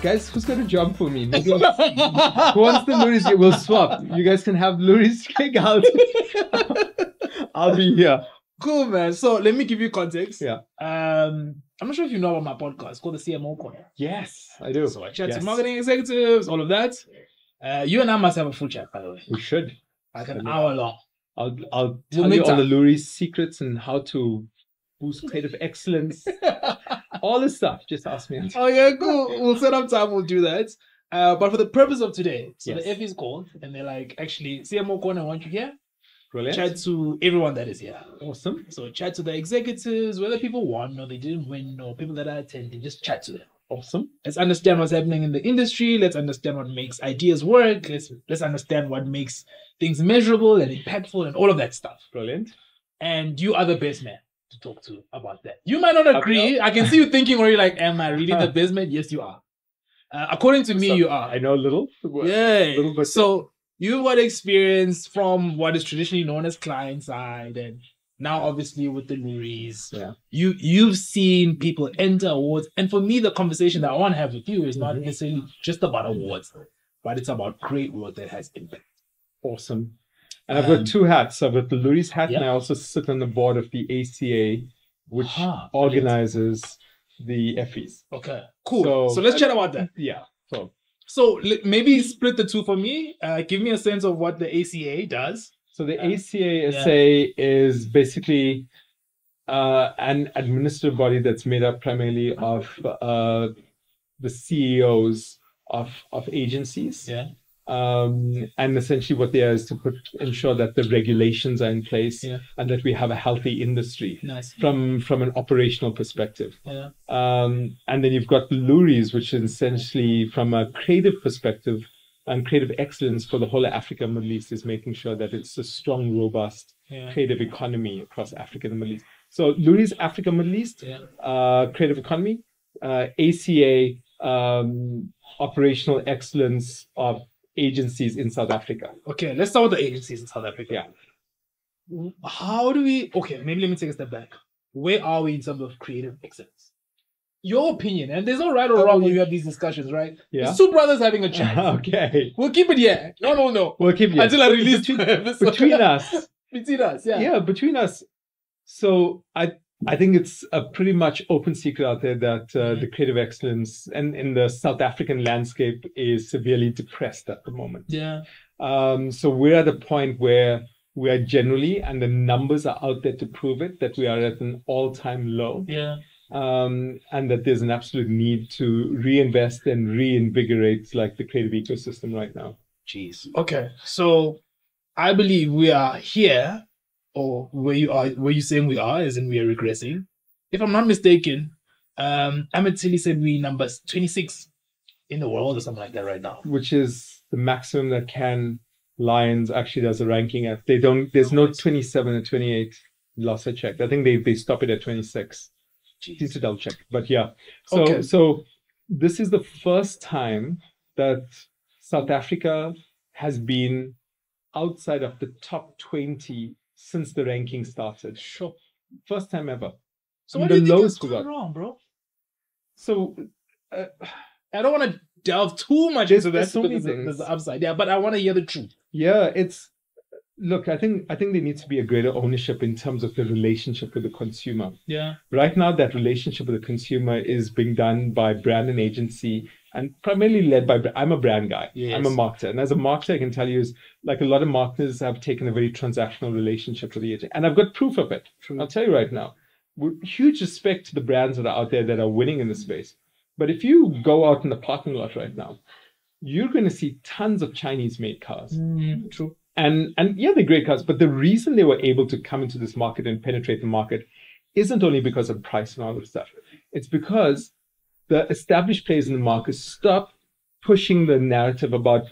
guys, who's got a job for me? Maybe who wants the Loeries? We'll swap. You guys can have Loeries cake. I'll be here. Cool, man. So let me give you context. Yeah. I'm not sure if you know about my podcast called the CMO Corner. Yes, I do. So I chat to marketing executives, all of that. You and I must have a full chat, by the way. We should. Like an hour long. I'll tell you all the Loeries secrets and how to boost creative excellence. All this stuff. Just ask me. Oh yeah, cool. We'll set up time. We'll do that. But for the purpose of today, so Yes. the F is called, and they're like, actually, CMO Corner, I want you here. Brilliant. Chat to everyone that is here. Awesome. So chat to the executives, whether people won or they didn't win, or people that are attending, just chat to them. Awesome. Let's understand what's happening in the industry. Let's understand what makes ideas work. Let's understand what makes things measurable and impactful and all of that stuff. Brilliant. And you are the best man to talk to about that. You might not agree. I can see you thinking already like, am I really the best man? Yes, you are. According to me, you are. I know a little. Yeah. Little bit. So you've got experience from what is traditionally known as client side, and now obviously with the Loeries. Yeah. You've seen people enter awards. And for me, the conversation that I want to have with you is not necessarily just about awards, but it's about great work that has impact. Awesome. And I've got two hats. I've got the Loeries hat, Yep. and I also sit on the board of the ACA, which organizes the FEs. Okay, cool. So let's chat about that. Yeah. So maybe split the two for me. Give me a sense of what the ACA does. So the ACA is basically an administrative body that's made up primarily of the CEOs of agencies. Yeah. And essentially what they are is to ensure that the regulations are in place and that we have a healthy industry from an operational perspective. Yeah. And then you've got the Loeries, which is essentially from a creative perspective and creative excellence for the whole of Africa and Middle East is making sure that it's a strong, robust creative economy across Africa and the Middle East. So Loeries, Africa, Middle East, creative economy, ACA, operational excellence of agencies in South Africa. Okay, let's start with the agencies in South Africa. Yeah. How do we, maybe let me take a step back. Where are we in terms of creative excellence? Your opinion, and there's no right or wrong when you have these discussions, right? Yeah. It's two brothers having a chat. Okay. We'll keep it here. No. We'll keep it here. Until I release between us. Between us, yeah. Yeah, between us. So I think it's a pretty much open secret out there that the creative excellence and in the South African landscape is severely depressed at the moment. Yeah. So we're at a point where we are generally, and the numbers are out there to prove it, that we are at an all-time low. Yeah. And that there's an absolute need to reinvest and reinvigorate like the creative ecosystem right now. Jeez. Okay. So I believe we are here, or where you saying we are, as in we are regressing. If I'm not mistaken, Ahmed Tilly said we number 26 in the world or something like that right now. Which is the maximum that Cannes Lions actually does a ranking at. There's no 27 or 28 last I checked. I think they stop it at 26. Need to double check. But yeah. So this is the first time that South Africa has been outside of the top 20 since the ranking started. Sure. First time ever. So what do you think is going wrong, bro? So I don't want to delve too much into that so because there's the upside. Yeah, but I want to hear the truth. Yeah, look, I think there needs to be a greater ownership in terms of the relationship with the consumer. Yeah. Right now, that relationship with the consumer is being done by brand and agency, and primarily led by. I'm a brand guy. Yes. I'm a marketer, and as a marketer, I can tell you is like a lot of marketers have taken a very transactional relationship with the agent, and I've got proof of it. True. I'll tell you right now. With huge respect to the brands that are out there that are winning in the space, but if you go out in the parking lot right now, you're going to see tons of Chinese-made cars. True. And yeah, they're great cars, but the reason they were able to come into this market and penetrate the market isn't only because of price and all this stuff. It's because the established players in the market stopped pushing the narrative about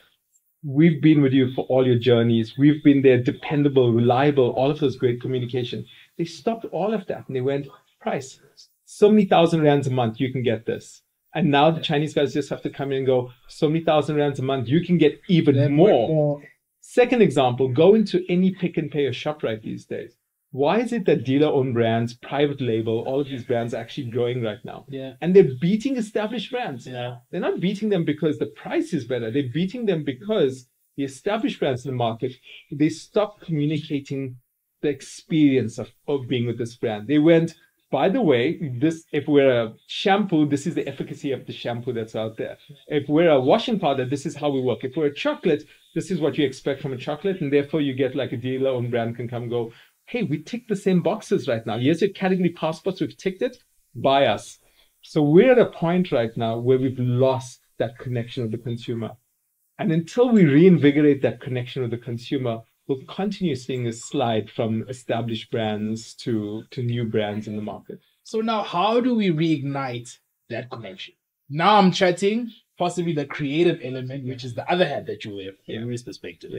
we've been with you for all your journeys. We've been there, dependable, reliable, all of those great communication. They stopped all of that and they went, price, so many thousand rands a month, you can get this. And now the Chinese guys just have to come in and go, so many thousand rands a month, you can get even more. Second example, go into any Pick and Pay or ShopRite these days. Why is it that dealer-owned brands, private label, all of these brands are actually growing right now? Yeah. And they're beating established brands. Yeah. They're not beating them because the price is better. They're beating them because the established brands in the market, they stopped communicating the experience of being with this brand. They went, by the way, this, if we're a shampoo, this is the efficacy of the shampoo that's out there. If we're a washing powder, this is how we work. If we're a chocolate, this is what you expect from a chocolate. And therefore you get like a dealer-owned brand can come and go, hey, we tick the same boxes right now. Here's your category passports. We've ticked it. Buy us. So we're at a point right now where we've lost that connection with the consumer. And until we reinvigorate that connection with the consumer, we'll continue seeing a slide from established brands to new brands in the market. So now how do we reignite that connection? Now I'm chatting possibly the creative element, which is the other hand that you wear from Loerie's perspective.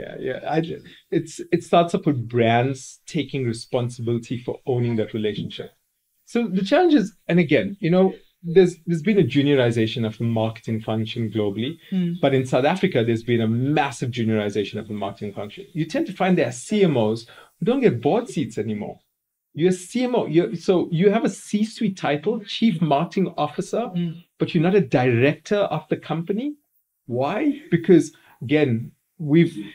It starts up with brands taking responsibility for owning that relationship. So the challenge is, and again, there's been a juniorization of the marketing function globally, but in South Africa, there's been a massive juniorization of the marketing function. You tend to find there are CMOs who don't get board seats anymore. You're a CMO, so you have a C-suite title, Chief Marketing Officer, but you're not a director of the company. Why? Because again,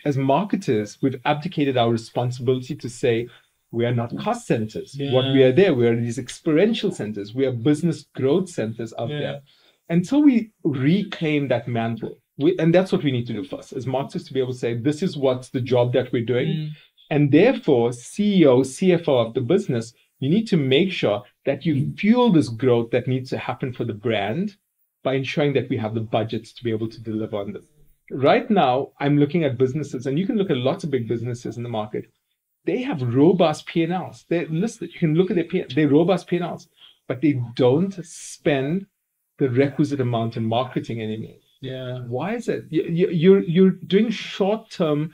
as marketers, we've abdicated our responsibility to say, we are not cost centers. What we are these experiential centers. We are business growth centers out there. Until we reclaim that mantle, and that's what we need to do first, as marketers, to be able to say, this is what's the job that we're doing. And therefore, CEO, CFO of the business, you need to make sure that you fuel this growth that needs to happen for the brand by ensuring that we have the budgets to be able to deliver on this. Right now, I'm looking at businesses, and you can look at lots of big businesses in the market. They have robust P&Ls. They're listed. You can look at their P&Ls. They're robust P&Ls, but they don't spend the requisite amount in marketing anymore. Yeah. Why is it? You're doing short-term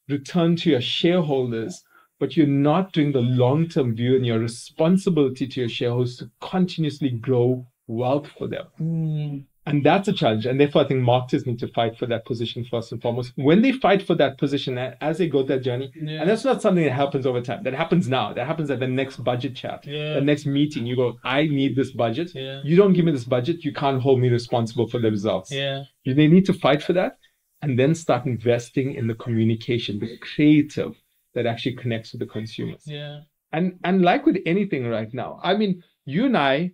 return to your shareholders, but you're not doing the long-term view and your responsibility to your shareholders to continuously grow wealth for them. And that's a challenge. And therefore, I think marketers need to fight for that position first and foremost. When they fight for that position, as they go that journey, and that's not something that happens over time. That happens now. That happens at the next budget chat, the next meeting. You go, I need this budget. You don't give me this budget, you can't hold me responsible for the results. They need to fight for that and then start investing in the communication, the creative that actually connects with the consumers. And like with anything right now, I mean, you and I,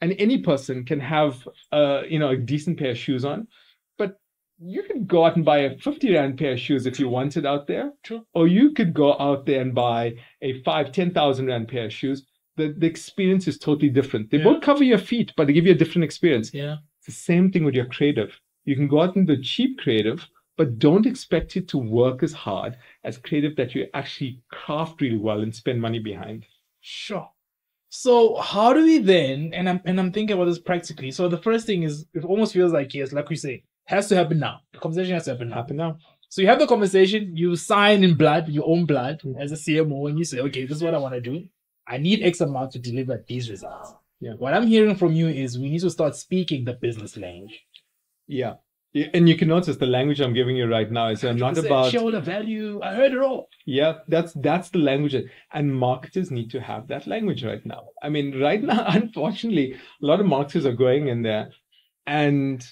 and any person can have a decent pair of shoes on, but you could go out and buy a 50 Rand pair of shoes if you wanted out there. Or you could go out there and buy a 10,000 Rand pair of shoes. The experience is totally different. They both cover your feet, but they give you a different experience. It's the same thing with your creative. You can go out and do cheap creative, but don't expect it to work as hard as creative that you actually craft really well and spend money behind. Sure. So how do we then, and I'm thinking about this practically. So the first thing is, it almost feels like, yes, like we say, has to happen now. The conversation has to happen now. So you have the conversation, you sign in blood, your own blood as a CMO, and you say, okay, this is what I want to do. I need X amount to deliver these results. What I'm hearing from you is we need to start speaking the business language. And you can notice the language I'm giving you right now is not about shareholder value. I heard it all. That's the language, and marketers need to have that language right now. I mean, right now, unfortunately, a lot of marketers are going in there and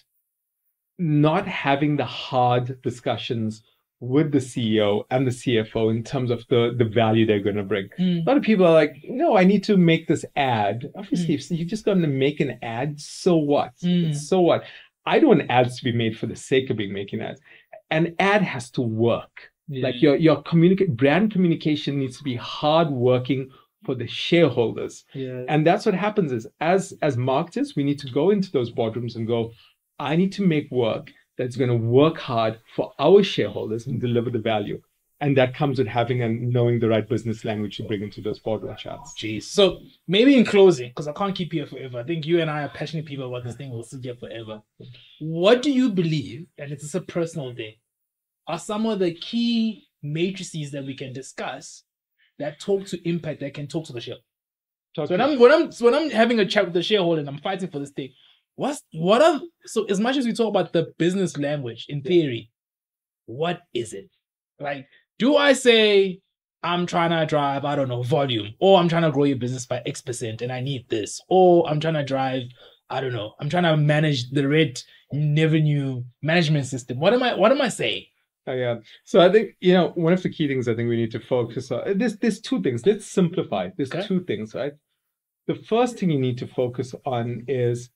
not having the hard discussions with the CEO and the CFO in terms of the value they're going to bring. A lot of people are like, no, I need to make this ad. Obviously, if you're just going to make an ad, so what? So what? I don't want ads to be made for the sake of making ads. An ad has to work. Like your brand communication needs to be hard working for the shareholders. And that's what happens is, as marketers, we need to go into those boardrooms and go, I need to make work that's going to work hard for our shareholders and deliver the value. And that comes with having and knowing the right business language to bring into those boardroom chats. Jeez. So maybe in closing, because I can't keep you here forever. I think you and I are passionate people about this thing. We'll sit here forever. What do you believe, and it's just a personal thing, are some of the key matrices that we can discuss that talk to impact, that can talk to the share? So when I'm having a chat with the shareholder and I'm fighting for this thing, so as much as we talk about the business language in theory, what is it? Like, do I say I'm trying to drive, I don't know, volume, or I'm trying to grow your business by X% and I need this, or I'm trying to drive, I don't know, I'm trying to manage the red revenue management system. What am I saying? Oh, yeah. So I think, one of the key things I think we need to focus on, there's two things. Let's simplify. There's two things, right? The first thing you need to focus on is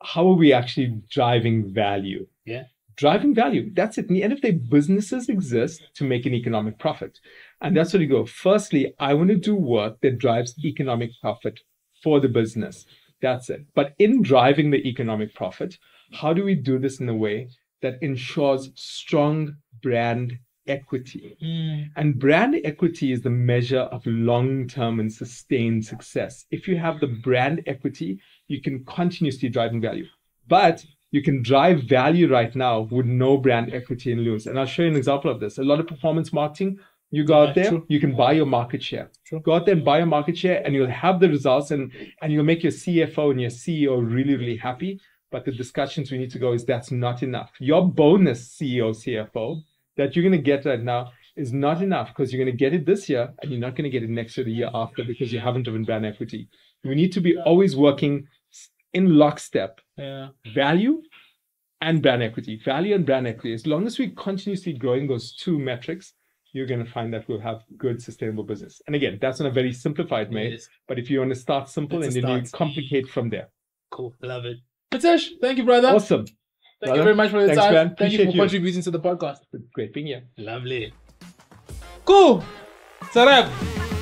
how are we actually driving value? Yeah. Driving value. That's it. In the end of the day, businesses exist to make an economic profit. And that's where you go. Firstly, I want to do work that drives economic profit for the business. That's it. But in driving the economic profit, how do we do this in a way that ensures strong brand equity? And brand equity is the measure of long-term and sustained success. If you have the brand equity, you can continuously drive in value. But you can drive value right now with no brand equity and lose. And I'll show you an example of this. A lot of performance marketing, you go out there, you can buy your market share. Go out there and buy your market share and you'll have the results and you'll make your CFO and your CEO really, really happy. But the discussions we need to go is that's not enough. Your bonus CEO, CFO that you're going to get right now is not enough because you're going to get it this year and you're not going to get it next year, the year after, because you haven't driven brand equity. We need to be always working in lockstep. Value and brand equity. Value and brand equity. As long as we continuously growing those two metrics, you're going to find that we'll have good, sustainable business. And again, that's on a very simplified way. But if you want to start simple and then you complicate from there. Cool. Love it. Preetesh, thank you, brother. Awesome. Thank you very much for your time. Man. Thank you for contributing to the podcast. Great being here. Lovely. Cool. Sarab.